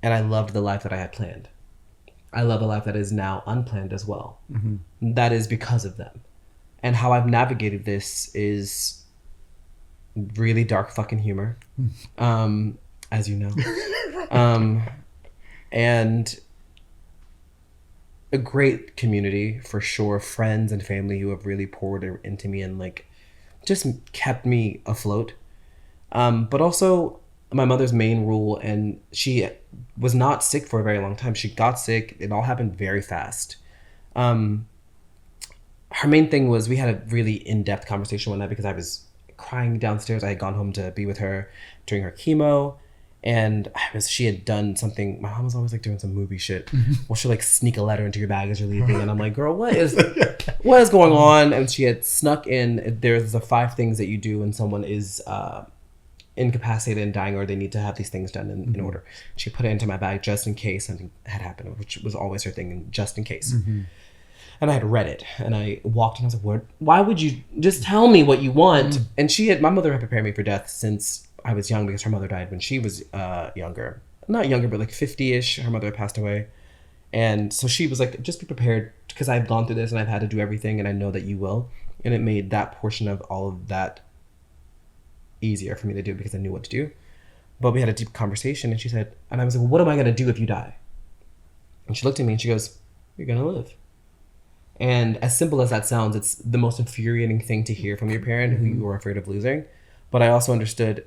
And I loved the life that I had planned. I love a life that is now unplanned as well. That is because of them. And how I've navigated this is really dark fucking humor, as you know. And a great community for sure. Friends and family who have really poured into me and like just kept me afloat. But also my mother's main rule, and she was not sick for a very long time. She got sick. It all happened very fast. Her main thing was we had a really in-depth conversation one night because I was crying downstairs. I had gone home to be with her during her chemo, and she had done something. My mom was always like doing some movie shit. Well, she'll like sneak a letter into your bag as you're leaving, and I'm like, girl, what is going on? And she had snuck in. There's the 5 things that you do when someone is incapacitated and dying, or they need to have these things done in order. She put it into my bag just in case something had happened, which was always her thing, just in case. And I had read it, and I walked in. I was like, why would you just tell me what you want? And my mother had prepared me for death since I was young because her mother died when she was younger. Not younger, but like 50-ish. Her mother had passed away. And so she was like, just be prepared because I've gone through this and I've had to do everything and I know that you will. And it made that portion of all of that easier for me to do because I knew what to do. But we had a deep conversation and she said, and I was like, well, what am I going to do if you die? And she looked at me and she goes, you're going to live. And as simple as that sounds, it's the most infuriating thing to hear from your parent who you are afraid of losing. But I also understood,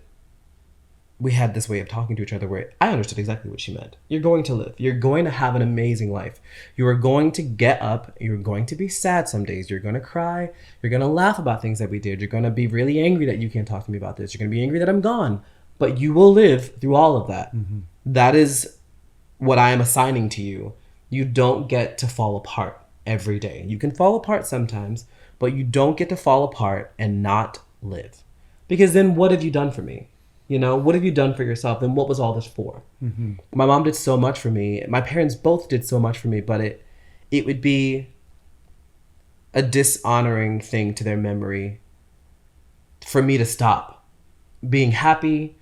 we had this way of talking to each other where I understood exactly what she meant. You're going to live. You're going to have an amazing life. You are going to get up. You're going to be sad some days. You're going to cry. You're going to laugh about things that we did. You're going to be really angry that you can't talk to me about this. You're going to be angry that I'm gone. But you will live through all of that. That is what I am assigning to you. You don't get to fall apart every day. You can fall apart sometimes, but you don't get to fall apart and not live. Because then what have you done for me? You know, what have you done for yourself? And what was all this for? My mom did so much for me. My parents both did so much for me, but it would be a dishonoring thing to their memory for me to stop being happy,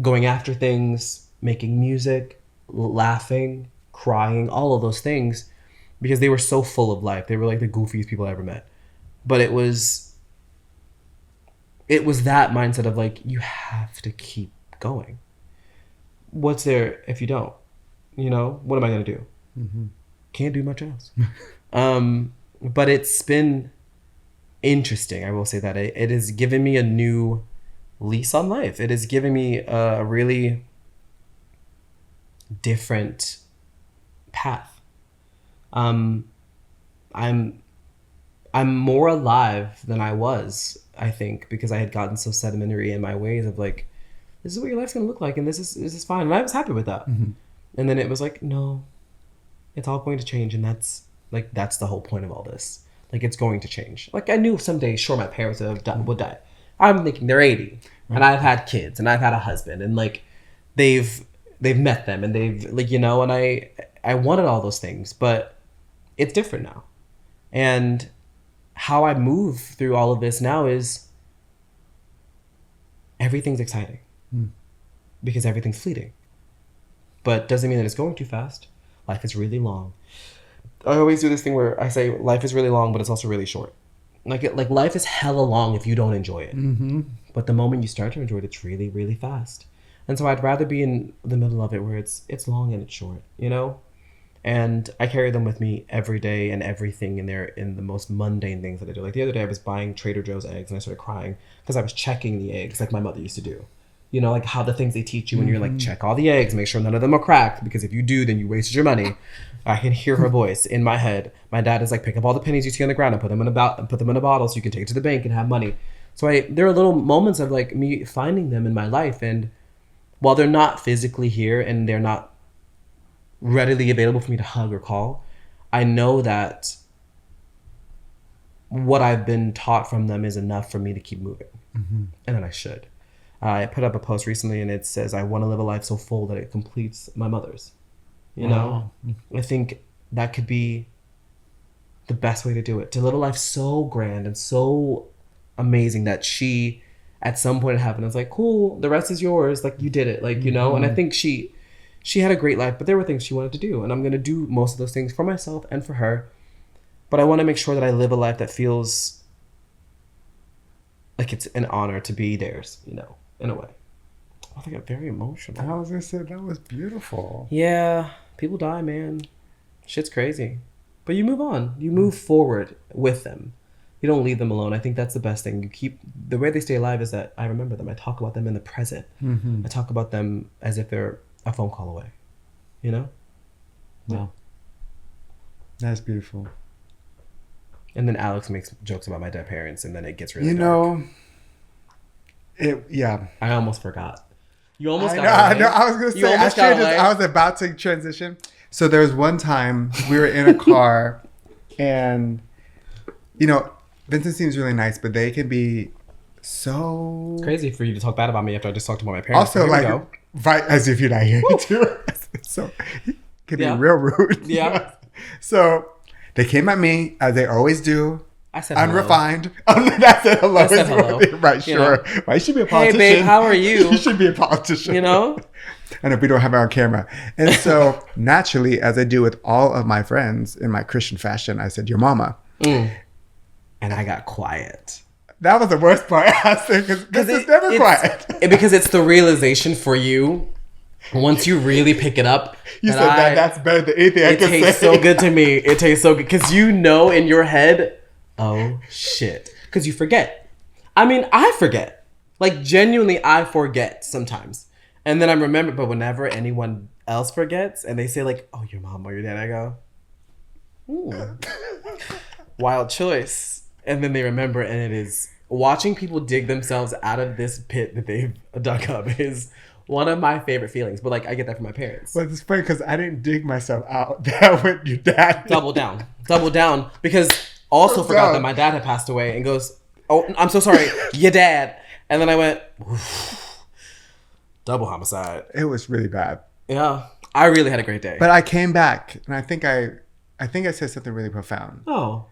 going after things, making music, laughing, crying, all of those things, because they were so full of life. They were like the goofiest people I ever met. But it was that mindset of like, you have to keep going. What's there if you don't? You know, what am I going to do? Can't do much else. But it's been interesting. I will say that it has given me a new lease on life. It has given me a really different path. I'm more alive than I was, I think, because I had gotten so sedimentary in my ways of like, this is what your life's gonna look like, and this is fine, and I was happy with that. And then it was like, no, it's all going to change, and that's the whole point of all this. Like, it's going to change. Like, I knew someday, sure, my parents would die. I'm thinking they're 80, and I've had kids, and I've had a husband, and like, they've met them, and they've like, you know, and I wanted all those things, but it's different now. And how I move through all of this now is everything's exciting because everything's fleeting, but doesn't mean that it's going too fast. Life is really long. I always do this thing where I say life is really long, but it's also really short. like life is hella long if you don't enjoy it. Mm-hmm. But the moment you start to enjoy it, it's really, really fast. And so I'd rather be in the middle of it where it's long and it's short, you know? And I carry them with me every day and everything in there in the most mundane things that I do. Like the other day I was buying Trader Joe's eggs and I started crying because I was checking the eggs like my mother used to do. You know, like how the things they teach you when you're like, check all the eggs, make sure none of them are cracked, because if you do, then you wasted your money. I can hear her voice in my head. My dad is like, pick up all the pennies you see on the ground and put them in a bottle so you can take it to the bank and have money. So there are little moments of like me finding them in my life, and while they're not physically here and they're not readily available for me to hug or call, I know that what I've been taught from them is enough for me to keep moving. Mm-hmm. And then I should. I put up a post recently and it says, I want to live a life so full that it completes my mother's. You know? I think that could be the best way to do it. To live a life so grand and so amazing that she, at some point in heaven, is like, cool, the rest is yours. Like, you did it. Like, you know? And I think she had a great life, but there were things she wanted to do. And I'm going to do most of those things for myself and for her. But I want to make sure that I live a life that feels like it's an honor to be theirs, you know? In a way. I think I got very emotional. I was gonna say that was beautiful. Yeah, people die, man. Shit's crazy. But you move on. You move forward with them. You don't leave them alone. I think that's the best thing. You keep the way they stay alive is that I remember them. I talk about them in the present. Mm-hmm. I talk about them as if they're a phone call away. You know? Wow. That's beautiful. And then Alex makes jokes about my dead parents, and then it gets really dark. Know. I almost forgot. You almost got away. I know. I was gonna say I was about to transition. So there was one time we were in a car, and you know, Vincent seems really nice, but they can be so It's crazy for you to talk bad about me after I just talked about my parents. Also, like, right, as if you're not here too. So it can be real rude. Yeah. So they came at me as they always do. I said unrefined. I said hello. I said hello. Right, sure. You know? Well, you should be a politician. Hey, babe, how are you? You should be a politician. You know? And if we don't have it on camera. And so naturally, as I do with all of my friends in my Christian fashion, I said, your mama. And I got quiet. That was the worst part. I said, because it's never quiet. Because it's the realization for you. Once you really pick it up. You said that's better than anything I can say. It tastes so good to me. It tastes so good. Because you know in your head, oh shit. Because you forget. I mean, I forget. Like, genuinely, I forget sometimes. And then I remember, but whenever anyone else forgets and they say, like, oh, your mom or your dad, I go, ooh, wild choice. And then they remember, and it is watching people dig themselves out of this pit that they've dug up is one of my favorite feelings. But, like, I get that from my parents. Well, it's funny because I didn't dig myself out. That went your dad. Double down. Because also forgot that my dad had passed away and goes, oh, I'm so sorry, your dad. And then I went, oof, double homicide. It was really bad. Yeah. I really had a great day. But I came back and I think I said something really profound. Oh.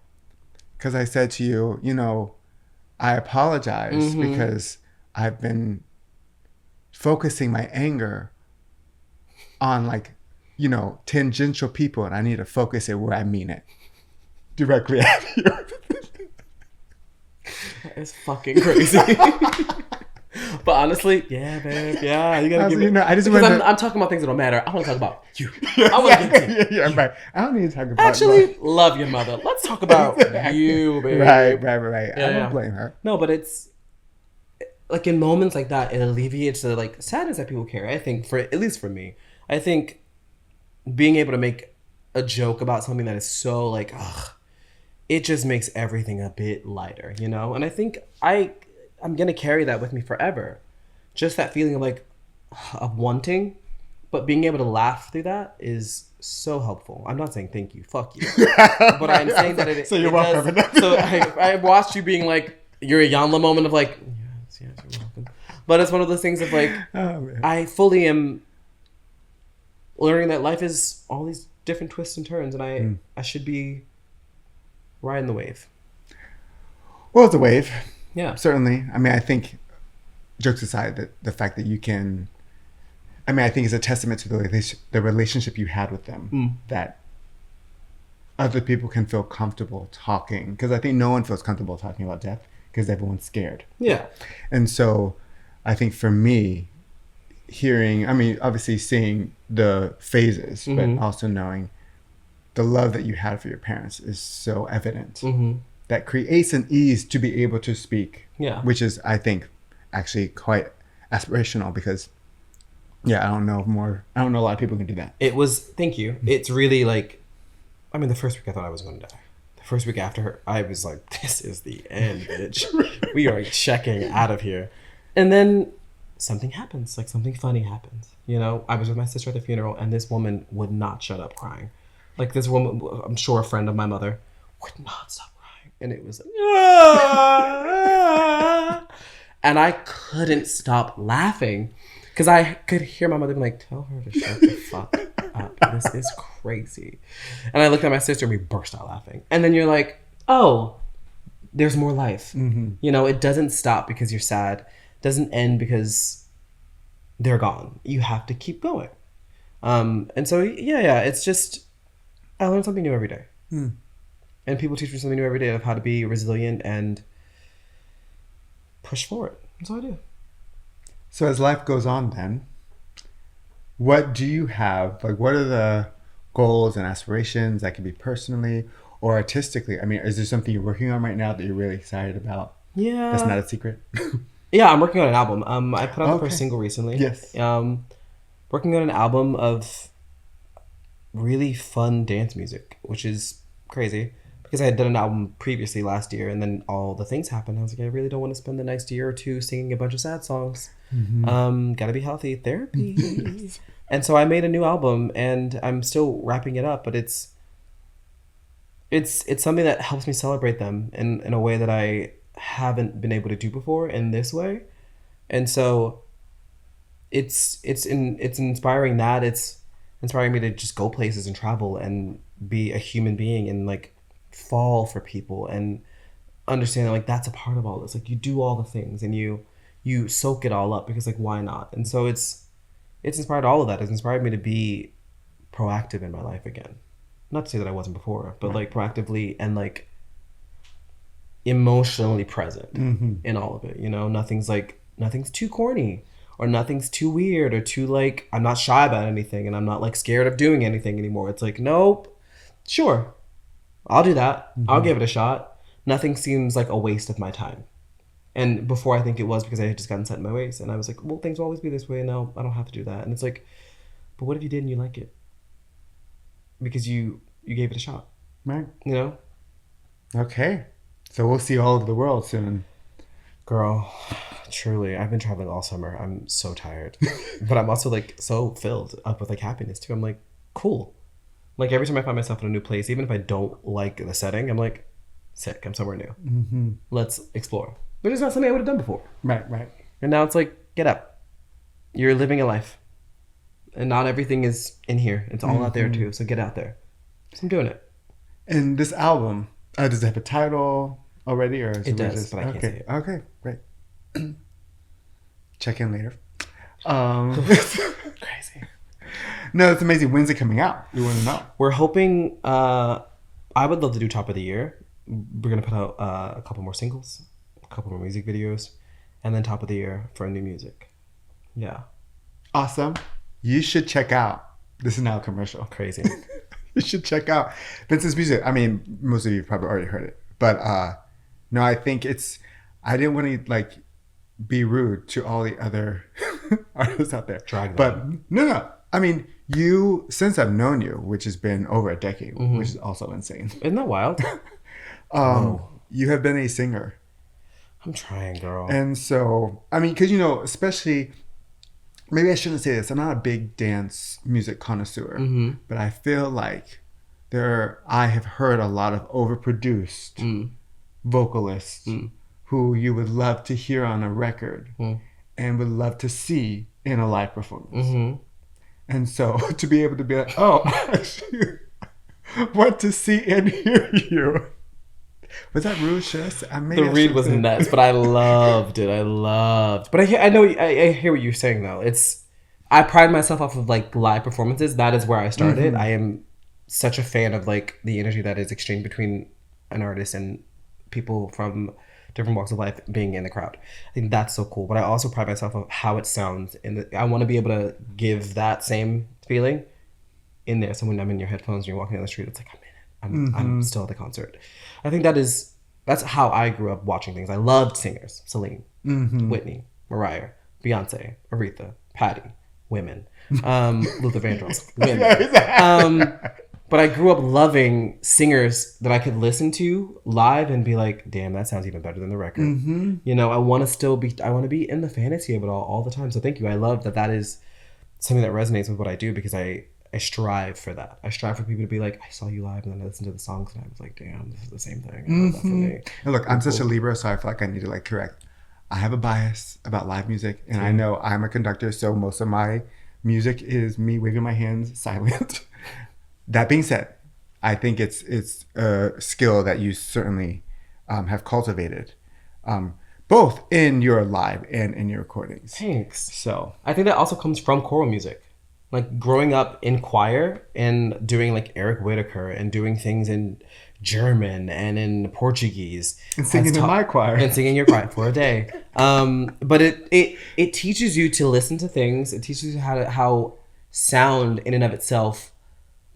Because I said to you, you know, I apologize because I've been focusing my anger on, like, you know, tangential people, and I need to focus it where I mean it. Directly at you. That is fucking crazy. But honestly, yeah, babe, yeah, you gotta give me. You know, I just because I'm talking about things that don't matter. I want to talk about you. I want to get to you. Yeah, right. I don't need to talk about. Actually, love your mother. Let's talk about you, babe. Right. Yeah, I don't blame her. No, but it's like in moments like that, it alleviates the like sadness that people carry. I think at least for me, I think being able to make a joke about something that is so like, ugh, it just makes everything a bit lighter, you know? And I think I'm going to carry that with me forever. Just that feeling of like, of wanting, but being able to laugh through that is so helpful. I'm not saying thank you, fuck you. But I'm saying that it So you're welcome. So I watched you being like, you're a Yanla moment of like, yes, you're welcome. But it's one of those things of like, I fully am learning that life is all these different twists and turns, and I should be riding the wave. Well, it's a wave. Yeah. Certainly. I mean, I think, jokes aside, that the fact that you can, I mean, I think it's a testament to the relationship you had with them that other people can feel comfortable talking, because I think no one feels comfortable talking about death because everyone's scared. Yeah. And so I think for me, hearing, I mean, obviously seeing the phases, but also knowing the love that you had for your parents is so evident. That creates an ease to be able to speak. Yeah. Which is, I think, actually quite aspirational, because I don't know a lot of people can do that. It was, thank you. It's really like, I mean, the first week I thought I was going to die. The first week after her, I was like, this is the end, bitch. We are checking out of here. And then something happens, like something funny happens. You know, I was with my sister at the funeral, and this woman would not shut up crying. Like this woman, I'm sure a friend of my mother, would not stop crying. And it was like, "Ah!" And I couldn't stop laughing because I could hear my mother be like, tell her to shut the fuck up. This is crazy. And I looked at my sister and we burst out laughing. And then you're like, oh, there's more life. You know, it doesn't stop because you're sad. It doesn't end because they're gone. You have to keep going. And so, it's just, I learn something new every day. And people teach me something new every day of how to be resilient and push forward. That's all I do. So as life goes on then, what do you have? Like, what are the goals and aspirations that could be personally or artistically? I mean, is there something you're working on right now that you're really excited about? Yeah. That's not a secret. Yeah, I'm working on an album. I put out the first single recently. Yes. Working on an album of really fun dance music, which is crazy because I had done an album previously last year, and then all the things happened. I was like, I really don't want to spend the next year or two singing a bunch of sad songs. Gotta be healthy, therapy. And so I made a new album, and I'm still wrapping it up, but it's something that helps me celebrate them in a way that I haven't been able to do before in this way. And so it's inspiring that it's inspiring me to just go places and travel and be a human being and like fall for people and understand that like that's a part of all this. Like you do all the things and you soak it all up because like why not? And so it's inspired all of that. It's inspired me to be proactive in my life again. Not to say that I wasn't before, but like proactively and like emotionally present in all of it. You know, nothing's too corny or nothing's too weird or too like, I'm not shy about anything and I'm not like scared of doing anything anymore. It's like, nope, sure, I'll do that. I'll give it a shot. Nothing seems like a waste of my time. And before I think it was because I had just gotten set in my ways and I was like, well, things will always be this way. No, I don't have to do that. And it's like, but what if you did and you like it? Because you gave it a shot. Right. You know? Okay. So we'll see all of the world soon. Girl, truly, I've been traveling all summer. I'm so tired. But I'm also like so filled up with like happiness too. I'm like, cool. Like every time I find myself in a new place, even if I don't like the setting, I'm like, sick, I'm somewhere new. Let's explore. But it's not something I would have done before. Right. And now it's like, get up. You're living a life. And not everything is in here. It's all out there too. So get out there. So I'm doing it. And this album, does it have a title already? Or is It does, but I can't say it. Okay, great. Check in later. Crazy. No, it's amazing. When's it coming out? We want to know. We're hoping, I would love to do top of the year. We're going to put out a couple more singles, a couple more music videos, and then top of the year for new music. Yeah. Awesome. You should check out. This is now a commercial. Crazy. You should check out Vincent's music. I mean, most of you probably already heard it. But no, I think I didn't want to like be rude to all the other artists out there. Drag them. But no. I mean, since I've known you, which has been over a decade, which is also insane. Isn't that wild? You have been a singer. I'm trying, girl. And so, I mean, because, especially, maybe I shouldn't say this. I'm not a big dance music connoisseur, but I feel like I have heard a lot of overproduced vocalists who you would love to hear on a record and would love to see in a live performance. And so to be able to be like, oh, I want to see and hear you. Was that rude? The read was nuts, but I loved it. But I know I hear what you're saying though. I pride myself off of like live performances. That is where I started. I am such a fan of like the energy that is exchanged between an artist and people from different walks of life being in the crowd. I think that's so cool. But I also pride myself on how it sounds, and I want to be able to give that same feeling in there. So when I'm in your headphones and you're walking down the street, it's like I'm in it. I'm still at the concert. I think that's how I grew up watching things. I loved singers: Celine, Whitney, Mariah, Beyonce, Aretha, Patty, women, Luther Vandross, women. But I grew up loving singers that I could listen to live and be like, damn, that sounds even better than the record. You know, I want to be in the fantasy of it all the time. So thank you. I love that is something that resonates with what I do, because I strive for that. I strive for people to be like, I saw you live, and then I listened to the songs and I was like, damn, this is the same thing. I love that for me. And look, I'm such a Libra, so I feel like I need to like correct. I have a bias about live music, and I know I'm a conductor, so most of my music is me waving my hands silent. That being said, I think it's a skill that you certainly have cultivated, both in your live and in your recordings. Thanks. So I think that also comes from choral music. Like growing up in choir and doing like Eric Whitaker and doing things in German and in Portuguese. And singing in my choir. And singing your choir for a day. But it teaches you to listen to things. It teaches you how sound in and of itself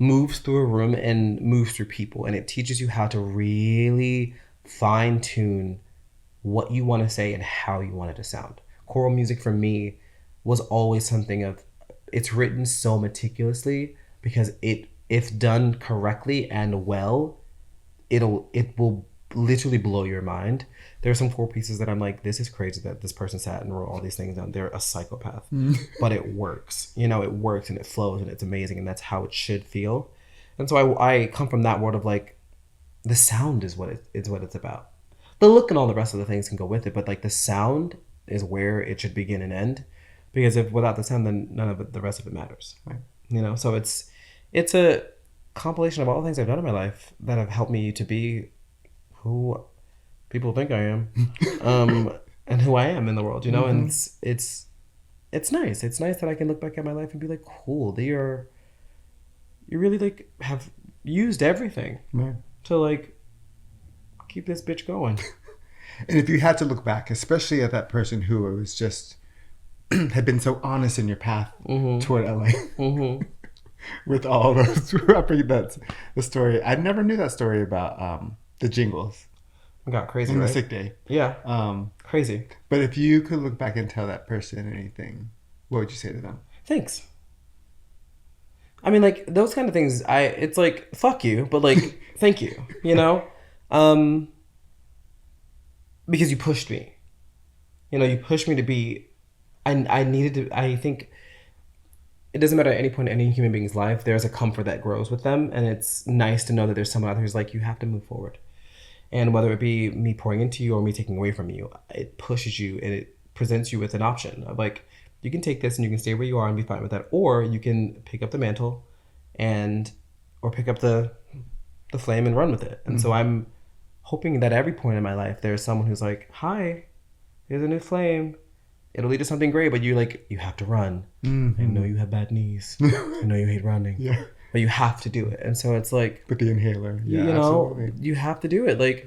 moves through a room and moves through people. And it teaches you how to really fine tune what you want to say and how you want it to sound. Choral music for me was always something of, it's written so meticulously, because if done correctly and well, it will literally blow your mind. There are some choral pieces that I'm like, this is crazy that this person sat and wrote all these things down. They're a psychopath. But it works. You know, it works and it flows and it's amazing, and that's how it should feel. And so I come from that world of like, the sound is what it's about. The look and all the rest of the things can go with it, but like the sound is where it should begin and end. Because if without the sound, then none of it, the rest of it matters. Right? You know, so it's a compilation of all the things I've done in my life that have helped me to be who people think I am, and who I am in the world. You know, and it's nice. It's nice that I can look back at my life and be like, cool. You really like have used everything to like keep this bitch going. And if you had to look back, especially at that person who was just had been so honest in your path toward LA, with all those, I think that's the story. I never knew that story about the jingles. It got crazy, and right? the sick day. Yeah, crazy. But if you could look back and tell that person anything, what would you say to them? Thanks. I mean, like those kind of things. It's like fuck you, but like thank you. You know, because you pushed me. You know, you pushed me to be. I needed to. I think it doesn't matter at any point in any human being's life. There's a comfort that grows with them, and it's nice to know that there's someone out there who's like, you have to move forward. And whether it be me pouring into you or me taking away from you, it pushes you and it presents you with an option of like, you can take this and you can stay where you are and be fine with that, or you can pick up the mantle or pick up the flame and run with it. And so I'm hoping that every point in my life there's someone who's like, hi, here's a new flame. It'll lead to something great, but you have to run. I know you have bad knees. I know you hate running. Yeah. But you have to do it. And so it's like, with the inhaler. Yeah, you know, absolutely. You have to do it. Like,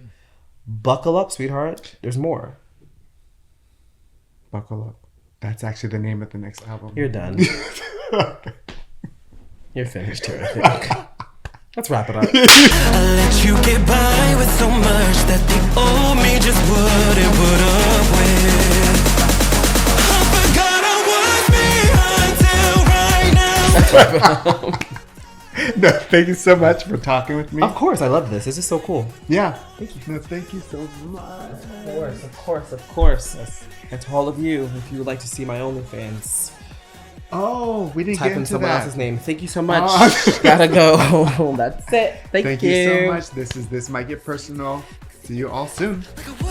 buckle up, sweetheart. There's more. Buckle up. That's actually the name of the next album. You're done. You're finished here, I think. Let's wrap it up. I let you get by with so much that the old me just wouldn't put up with. I forgot I was me until right now. No, thank you so much for talking with me. Of course, I love this. This is so cool. Yeah. Thank you. No, thank you so much. Of course. Yes. And to all of you, if you would like to see my OnlyFans, Oh, we didn't type get in into someone that. else's name. Thank you so much. Gotta go. That's it. Thank Thank you so much. This might get personal. See you all soon. Like a